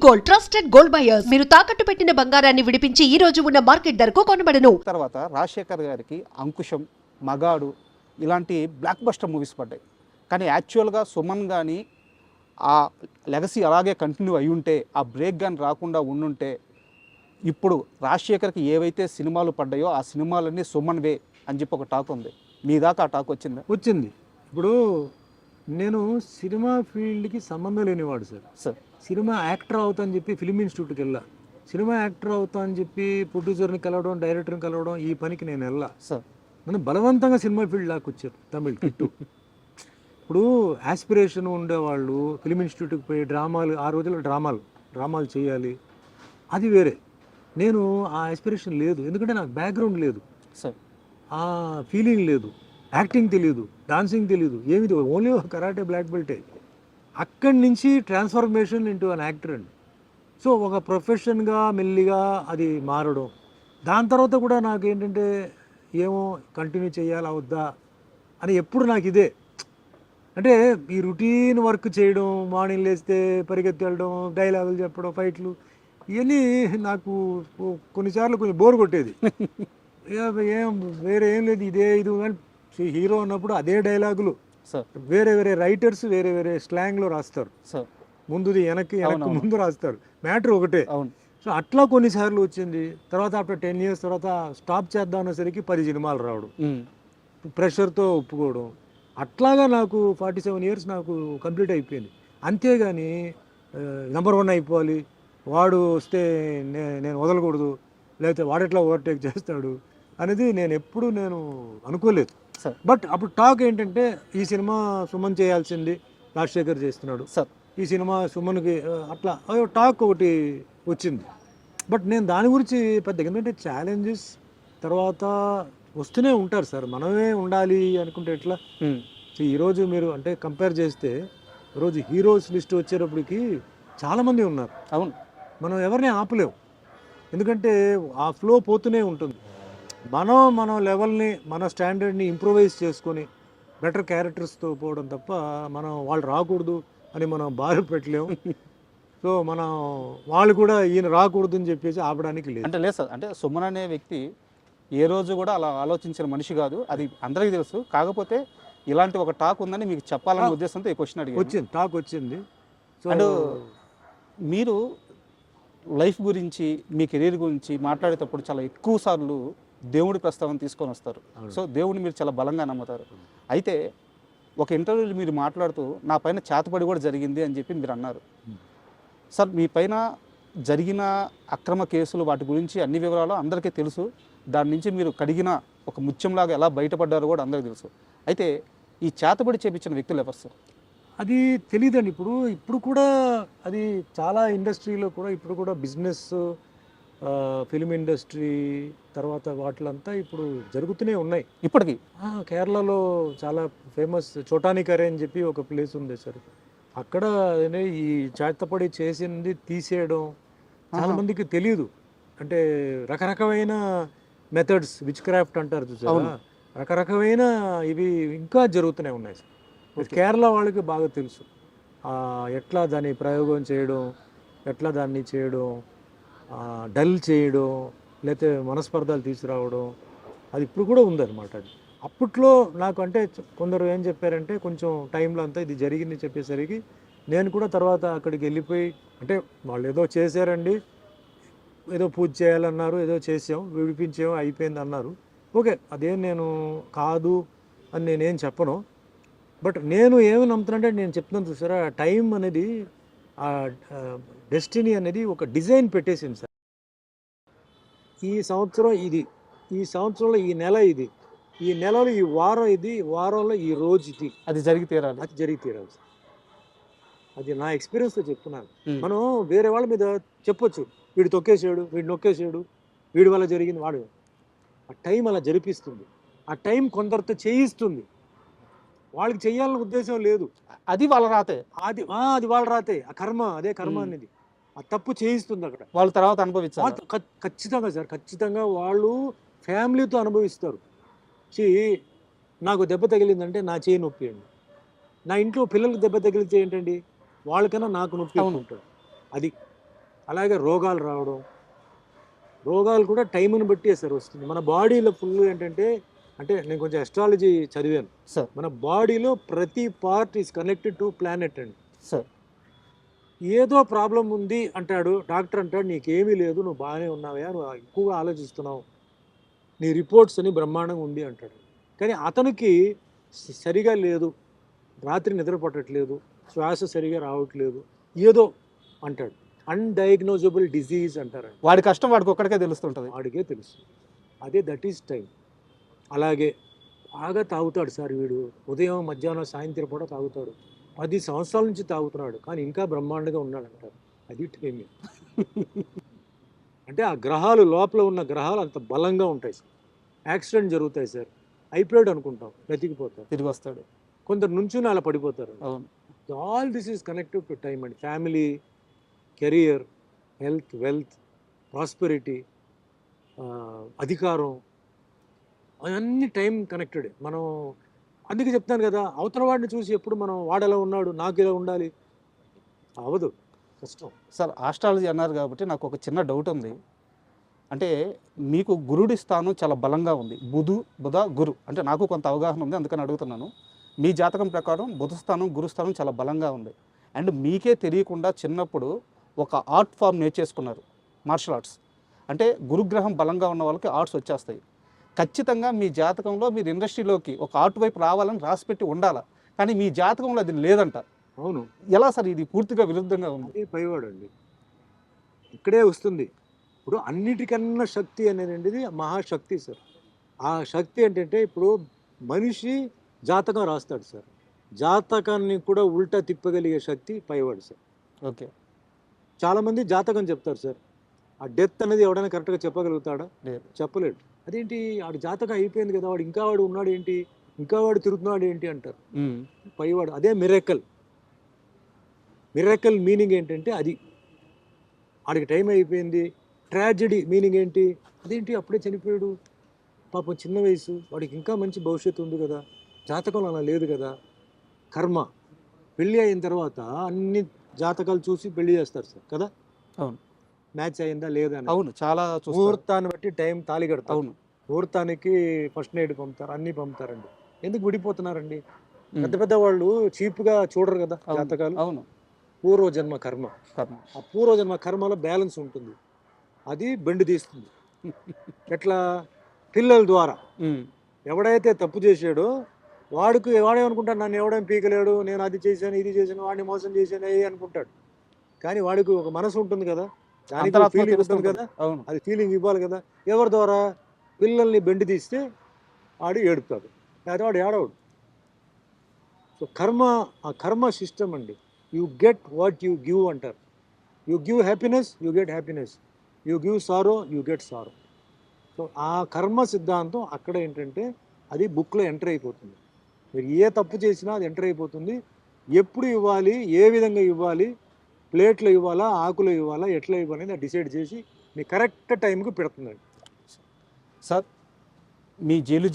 Gold, trusted gold buyers. మీరు తాకట్టు పెట్టిన బంగారాన్ని విడిపించి ఈ రోజు ఉన్న మార్కెట్ ధరకు కొనబడను. తర్వాత రాజశేఖర్ గారికి అంకుశం, మగాడు ఇలాంటి బ్లాక్ బస్టర్ మూవీస్ పడ్డాయి. కానీ యాక్చువల్గా సుమన్ కానీ ఆ లెగసీ అలాగే కంటిన్యూ అయి ఉంటే, ఆ బ్రేక్ కానీ రాకుండా ఉండుంటే, ఇప్పుడు రాజశేఖర్కి ఏవైతే సినిమాలు పడ్డాయో ఆ సినిమాలన్నీ సుమన్వే అని చెప్పి ఒక టాక్ ఉంది. మీ దాకా ఆ టాక్ వచ్చిందా? వచ్చింది. ఇప్పుడు నేను సినిమా ఫీల్డ్కి సంబంధం లేనివాడు సార్. సినిమా యాక్టర్ అవుతా అని చెప్పి ఫిలిం ఇన్స్టిట్యూట్కి వెళ్ళా. సినిమా యాక్టర్ అవుతా అని చెప్పి ప్రొడ్యూసర్ని కలవడం, డైరెక్టర్ని కలవడం, ఈ పనికి నేను వెళ్ళా సార్. నన్ను బలవంతంగా సినిమా ఫీల్డ్ లాగా వచ్చారు తమిళ్ కిట్టు. ఇప్పుడు యాస్పిరేషన్ ఉండేవాళ్ళు ఫిలిం ఇన్స్టిట్యూట్కి పోయి డ్రామాలు, ఆ రోజుల్లో డ్రామాలు చేయాలి, అది వేరే. నేను ఆ యాస్పిరేషన్ లేదు, ఎందుకంటే నాకు బ్యాక్గ్రౌండ్ లేదు సార్, ఆ ఫీలింగ్ లేదు, యాక్టింగ్ తెలియదు, డాన్సింగ్ తెలియదు, ఏమి ఓన్లీ కరాటే బ్లాక్ బెల్టే. అక్కడి నుంచి ట్రాన్స్ఫర్మేషన్ ఇంటూ అన్ యాక్టర్ అండి. సో ఒక ప్రొఫెషన్గా మెల్లిగా అది మారడం. దాని తర్వాత కూడా నాకు ఏంటంటే ఏమో కంటిన్యూ చేయాలా వద్దా అని ఎప్పుడు నాకు ఇదే. అంటే ఈ రొటీన్ వర్క్ చేయడం, మార్నింగ్ లేస్తే పరిగెత్తి వెళ్ళడం, డైలాగులు చెప్పడం, ఫైట్లు, ఇవన్నీ నాకు కొన్నిసార్లు కొంచెం బోర్ కొట్టేది. ఏం వేరే ఏం లేదు, ఇదే ఇది. హీరో అన్నప్పుడు అదే డైలాగులు, వేరే వేరే రైటర్స్ వేరే వేరే స్లాంగ్లో రాస్తారు. ముందుది వెనక్కి ముందు రాస్తారు, మ్యాటర్ ఒకటే. సో అట్లా కొన్నిసార్లు వచ్చింది. తర్వాత ఆఫ్టర్ 10 years తర్వాత స్టాప్ చేద్దాం అనేసరికి 10 సినిమాలు రావడం, ప్రెషర్తో ఒప్పుకోవడం, అట్లాగా నాకు 47 years నాకు కంప్లీట్ అయిపోయింది. అంతేగాని నెంబర్ 1 అయిపోవాలి, వాడు వస్తే నేను వదలకూడదు, లేకపోతే వాడెట్లా ఓవర్టేక్ చేస్తాడు అనేది నేను ఎప్పుడు అనుకోలేదు. బట్ అప్పుడు టాక్ ఏంటంటే ఈ సినిమా సుమన్ చేయాల్సింది, రాజశేఖర్ చేస్తున్నాడు, ఈ సినిమా సుమన్కి అట్లా టాక్ ఒకటి వచ్చింది. బట్ నేను దాని గురించి పెద్ద, ఎందుకంటే ఛాలెంజెస్ తర్వాత వస్తూనే ఉంటారు సార్. మనమే ఉండాలి అనుకుంటే ఎట్లా? ఈరోజు మీరు అంటే కంపేర్ చేస్తే ఈరోజు హీరోస్ లిస్ట్ వచ్చేటప్పటికి చాలామంది ఉన్నారు. అవును, మనం ఎవరిని ఆపలేము, ఎందుకంటే ఆ ఫ్లో పోతూనే ఉంటుంది. మన లెవెల్ని, మన స్టాండర్డ్ని ఇంప్రూవైజ్ చేసుకొని బెటర్ క్యారెక్టర్స్తో పోవడం తప్ప మనం వాళ్ళు రాకూడదు అని మనం బాధ పెట్టలేము. సో మనం వాళ్ళు కూడా ఈయన రాకూడదు అని చెప్పేసి ఆపడానికి లేదు. అంటే లేదు సార్, అంటే సుమన్ అనే వ్యక్తి ఏ రోజు కూడా అలా ఆలోచించిన మనిషి కాదు, అది అందరికీ తెలుసు. కాకపోతే ఇలాంటి ఒక టాక్ ఉందని మీకు చెప్పాలనే ఉద్దేశంతో ఈ క్వశ్చన్ అడిగాను. వచ్చింది, టాక్ వచ్చింది. అండ్ మీరు లైఫ్ గురించి, మీ కెరీర్ గురించి మాట్లాడేటప్పుడు చాలా ఎక్కువ సార్లు దేవుడి ప్రస్తావన తీసుకొని వస్తారు. సో దేవుడిని మీరు చాలా బలంగా నమ్ముతారు. అయితే ఒక ఇంటర్వ్యూలో మీరు మాట్లాడుతూ నా పైన చేతపడి కూడా జరిగింది అని చెప్పి మీరు అన్నారు. సార్, మీ పైన జరిగిన అక్రమ కేసులు, వాటి గురించి అన్ని వివరాలు అందరికీ తెలుసు. దాని నుంచి మీరు కడిగిన ఒక ముత్యంలాగా ఎలా బయటపడ్డారో కూడా అందరికీ తెలుసు. అయితే ఈ చేతబడి చేపించిన వ్యక్తులు ఎవరు సార్? అది తెలియదండి. ఇప్పుడు కూడా అది చాలా ఇండస్ట్రీలో కూడా ఇప్పుడు కూడా బిజినెస్, ఫిలిం ఇండస్ట్రీ తర్వాత వాటిలంతా ఇప్పుడు జరుగుతూనే ఉన్నాయి ఇప్పటికీ. కేరళలో చాలా ఫేమస్ చోటానికరే అని చెప్పి ఒక ప్లేస్ ఉంది సార్. అక్కడ ఈ చేతపడి చేసింది తీసేయడం చాలామందికి తెలియదు. అంటే రకరకమైన మెథడ్స్, విచ్ క్రాఫ్ట్ అంటారు చూసారా, రకరకమైన ఇవి ఇంకా జరుగుతూనే ఉన్నాయి సార్. కేరళ వాళ్ళకి బాగా తెలుసు ఎట్లా దాన్ని ప్రయోగం చేయడం, ఎట్లా దాన్ని చేయడం, డల్ చేయడం, లేకపోతే మనస్పర్ధాలు తీసుకురావడం, అది ఇప్పుడు కూడా ఉందన్నమాట. అది అప్పట్లో నాకు అంటే కొందరు ఏం చెప్పారంటే కొంచెం టైంలో అంతా ఇది జరిగింది చెప్పేసరికి నేను కూడా తర్వాత అక్కడికి వెళ్ళిపోయి, అంటే వాళ్ళు ఏదో చేశారండి, ఏదో పూజ చేయాలన్నారు, ఏదో చేసాం, విడిపించాం, అయిపోయింది అన్నారు. ఓకే, అదేం నేను కాదు అని నేనేం చెప్పను. బట్ నేను ఏమి నమ్ముతానంటే, నేను చెప్తున్నాను చూసారా, టైం అనేది, ఆ డెస్టినీ అనేది ఒక డిజైన్ పెట్టేసింది సార్. ఈ సంవత్సరం ఇది, ఈ సంవత్సరంలో ఈ నెల ఇది, ఈ నెలలో ఈ వారం ఇది, వారంలో ఈ రోజు ఇది, అది జరిగి తీరాలి, అది జరిగి తీరాలి సార్. అది నా ఎక్స్పీరియన్స్తో చెప్తున్నాను. మనం వేరే వాళ్ళ మీద చెప్పొచ్చు, వీడు తొక్కేసాడు, వీడు నొక్కేసాడు, వీడి వల్ల జరిగింది, వాడు. ఆ టైం అలా జరిపిస్తుంది, ఆ టైం కొందరితో చేయిస్తుంది. వాళ్ళకి చెయ్యాలన్న ఉద్దేశం లేదు, అది వాళ్ళ రాతే, అది వాళ్ళ రాతే. ఆ కర్మ, అదే కర్మ అనేది ఆ తప్పు చేయిస్తుంది. అక్కడ వాళ్ళ తర్వాత అనుభవిస్తారు ఖచ్చితంగా సార్, ఖచ్చితంగా వాళ్ళు ఫ్యామిలీతో అనుభవిస్తారు. నాకు దెబ్బ తగిలిందంటే నా చేయి నొప్పి అండి, నా ఇంట్లో పిల్లలకు దెబ్బ తగిలితే ఏంటండి, వాళ్ళకన్నా నాకు నొప్పి ఉంటాడు. అది అలాగే రోగాలు రావడం, రోగాలు కూడా టైంని బట్టి సార్ వస్తుంది. మన బాడీలో ఫుల్ ఏంటంటే, అంటే నేను కొంచెం అస్ట్రాలజీ చదివాను. సార్ మన బాడీలో ప్రతి part is connected to planet అండి. సార్ ఏదో ప్రాబ్లం ఉంది అంటాడు డాక్టర్, అంటాడు నీకేమీ లేదు, నువ్వు బాగానే ఉన్నావా, నువ్వు ఎక్కువగా ఆలోచిస్తున్నావు, నీ రిపోర్ట్స్ అని బ్రహ్మాండంగా ఉంది అంటాడు. కానీ అతనికి సరిగా లేదు, రాత్రి నిద్ర పట్టట్లేదు, శ్వాస సరిగా రావట్లేదు, ఏదో అంటాడు. అన్డయాగ్నోజబుల్ డిజీజ్ అంటారండి. వాడి కష్టం వాడికి ఒక్కడికే తెలుస్తుంటుంది. వాడికే తెలుసు. అదే దట్ ఈస్ టైం. అలాగే బాగా తాగుతాడు సార్ వీడు, ఉదయం మధ్యాహ్నం సాయంత్రం కూడా తాగుతాడు, 10 సంవత్సరాల నుంచి తాగుతున్నాడు కానీ ఇంకా బ్రహ్మాండంగా ఉన్నాడు అంటారు. అది టైం. అంటే ఆ గ్రహాలు, లోపల ఉన్న గ్రహాలు అంత బలంగా ఉంటాయి సార్. యాక్సిడెంట్ జరుగుతాయి సార్, అయిపోయాడు అనుకుంటాం, బ్రతికిపోతారు. తిరిగి వస్తాడు. కొందరు నుంచుని అలా పడిపోతారు. అవును. All this is connected to time అండి. Family, career, health, wealth, prosperity, అధికారం, అవన్నీ టైం కనెక్టెడ్. మనం అందుకే చెప్తాను కదా, అవతల వాడిని చూసి ఎప్పుడు మనం వాడెలా ఉన్నాడు నాకు ఇలా ఉండాలి అవదు, కష్టం. సార్ ఆస్ట్రాలజీ అన్నారు కాబట్టి నాకు ఒక చిన్న డౌట్ ఉంది. అంటే మీకు గురుడి స్థానం చాలా బలంగా ఉంది, బుధ గురు, అంటే నాకు కొంత అవగాహన ఉంది అందుకని అడుగుతున్నాను. మీ జాతకం ప్రకారం బుధ స్థానం గురు స్థానం చాలా బలంగా ఉంది. అండ్ మీకే తెలియకుండా చిన్నప్పుడు ఒక ఆర్ట్ ఫామ్ నేర్చేసుకున్నారు, మార్షల్ ఆర్ట్స్. అంటే గురుగ్రహం బలంగా ఉన్న వాళ్ళకి ఆర్ట్స్ వచ్చేస్తాయి. ఖచ్చితంగా మీ జాతకంలో మీరు ఇండస్ట్రీలోకి ఒక ఆర్ట్ వైపు రావాలని రాసిపెట్టి ఉండాలి, కానీ మీ జాతకంలో అది లేదంట. అవును. ఎలా సార్ ఇది పూర్తిగా విరుద్ధంగా ఉంది? అదే పైవాడు అండి, ఇక్కడే వస్తుంది. ఇప్పుడు అన్నిటికన్నా శక్తి అనేది మహాశక్తి సార్. ఆ శక్తి ఏంటంటే, ఇప్పుడు మనిషి జాతకం రాస్తాడు సార్, జాతకాన్ని కూడా ఉల్టా తిప్పగలిగే శక్తి పైవాడు సార్. ఓకే. చాలామంది జాతకం చెప్తారు సార్, ఆ డెత్ అనేది ఎవడైనా కరెక్ట్గా చెప్పగలుగుతాడా? లేదు. చెప్పలేడు. అదేంటి, వాడి జాతకం అయిపోయింది కదా, వాడు ఇంకా వాడు ఉన్నాడు ఏంటి, ఇంకా వాడు తిరుగుతున్నాడు ఏంటి అంటారు. పైవాడు అదే మిరాకిల్. మిరాకిల్ మీనింగ్ ఏంటంటే అది, వాడికి టైం అయిపోయింది. ట్రాజెడీ మీనింగ్ ఏంటి, అదేంటి అప్పుడే చనిపోయాడు, పాపం చిన్న వయసు, వాడికి ఇంకా మంచి భవిష్యత్తు ఉంది కదా, జాతకంలో అలా లేదు కదా. కర్మ, పెళ్ళి అయిన తర్వాత అన్ని జాతకాలు చూసి పెళ్లి చేస్తారు సార్ కదా. అవును. మ్యాచ్ అయిందా లేదా అని. అవును, చాలా చూస్తారు. ముహూర్తాన్ని బట్టి టైం తాళి కడతారు. అవును. ముహూర్తానికి ఫస్ట్ నైట్ పంపుతారు, అన్నీ పంపుతారండి. ఎందుకు విడిపోతున్నారండి? పెద్ద పెద్ద వాళ్ళు చీప్గా చూడరు కదా జాతకాలు. అవును. పూర్వజన్మ కర్మ, కర్మ. ఆ పూర్వజన్మ కర్మలో బ్యాలెన్స్ ఉంటుంది, అది బెండు తీస్తుంది. ఎట్లా? పిల్లల ద్వారా. ఎవడైతే తప్పు చేశాడో వాడేమనుకుంటాడు, నన్ను ఎవడేం పీకలేడు, నేను అది చేశాను ఇది చేశాను, వాడిని మోసం చేశాను అయ్యి అనుకుంటాడు. కానీ వాడికి ఒక మనసు ఉంటుంది కదా, దానికి ఫీలింగ్ ఉంటుంది కదా, అది ఫీలింగ్ ఇవ్వాలి కదా. ఎవరి ద్వారా? పిల్లల్ని బెండి తీస్తే వాడు ఏడుపుతాడు, లేదా వాడు ఏడవడు. సో కర్మ, ఆ కర్మ సిస్టమ్ అండి. You get what you give అంటారు. You give happiness, you get happiness. You give sorrow, you get sorrow. So ఆ కర్మ సిద్ధాంతం అక్కడ ఏంటంటే, అది బుక్లో ఎంటర్ అయిపోతుంది. మీరు ఏ తప్పు చేసినా అది ఎంటర్ అయిపోతుంది. ఎప్పుడు ఇవ్వాలి, ఏ విధంగా ఇవ్వాలి, ప్లేట్లో ఇవ్వాలా, ఆకులో ఇవ్వాలా, ఎట్లా ఇవ్వాలి అనేది డిసైడ్ చేసి మీ కరెక్ట్ టైంకి పెడుతుందండి. సార్ మీ జైలు